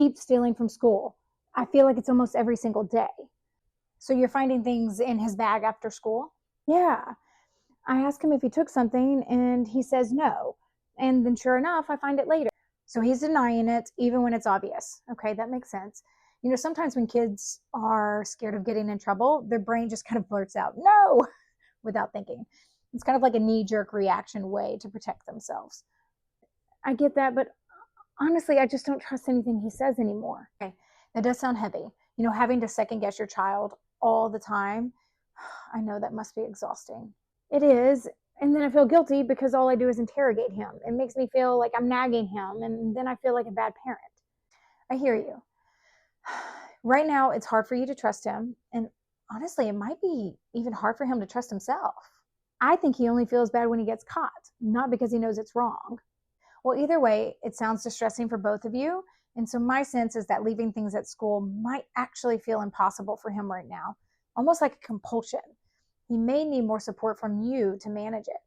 Keeps stealing from school. I feel like it's almost every single day. So you're finding things in his bag after school? Yeah. I ask him if he took something and he says no. And then sure enough, I find it later. So he's denying it even when it's obvious. Okay, that makes sense. Sometimes when kids are scared of getting in trouble, their brain just kind of blurts out, no, without thinking. It's kind of like a knee jerk reaction way to protect themselves. I get that, but honestly, I just don't trust anything he says anymore. Okay, that does sound heavy. Having to second guess your child all the time, I know that must be exhausting. It is. And then I feel guilty because all I do is interrogate him. It makes me feel like I'm nagging him, and then I feel like a bad parent. I hear you. Right now, it's hard for you to trust him. And honestly, it might be even hard for him to trust himself. I think he only feels bad when he gets caught, not because he knows it's wrong. Well, either way, it sounds distressing for both of you. And so my sense is that leaving things at school might actually feel impossible for him right now, almost like a compulsion. He may need more support from you to manage it.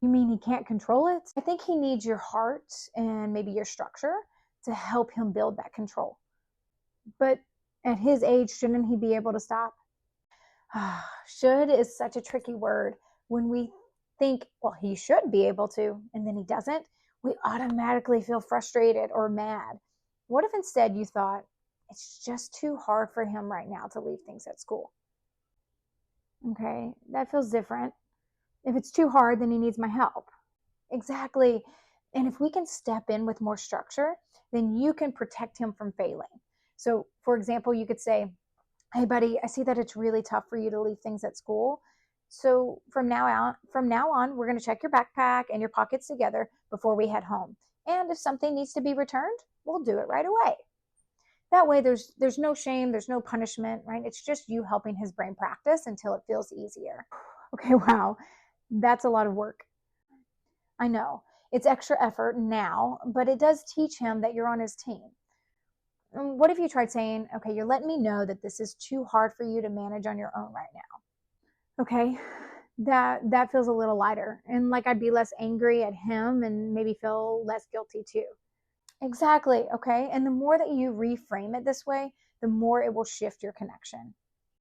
You mean he can't control it? I think he needs your heart and maybe your structure to help him build that control. But at his age, shouldn't he be able to stop? Should is such a tricky word. When we think, well, he should be able to, and then he doesn't, we automatically feel frustrated or mad. What if instead you thought, it's just too hard for him right now to leave things at school? Okay, that feels different. If it's too hard, then he needs my help. Exactly. And if we can step in with more structure, then you can protect him from failing. So, for example, you could say, hey, buddy, I see that it's really tough for you to leave things at school. So from now on, we're going to check your backpack and your pockets together before we head home. And if something needs to be returned, we'll do it right away. That way, there's no shame, there's no punishment, right? It's just you helping his brain practice until it feels easier. Okay, wow, that's a lot of work. I know it's extra effort now, but it does teach him that you're on his team. What if you tried saying, okay, you're letting me know that this is too hard for you to manage on your own right now? Okay, that feels a little lighter, and like I'd be less angry at him and maybe feel less guilty too. Exactly. Okay, and the more that you reframe it this way, the more it will shift your connection.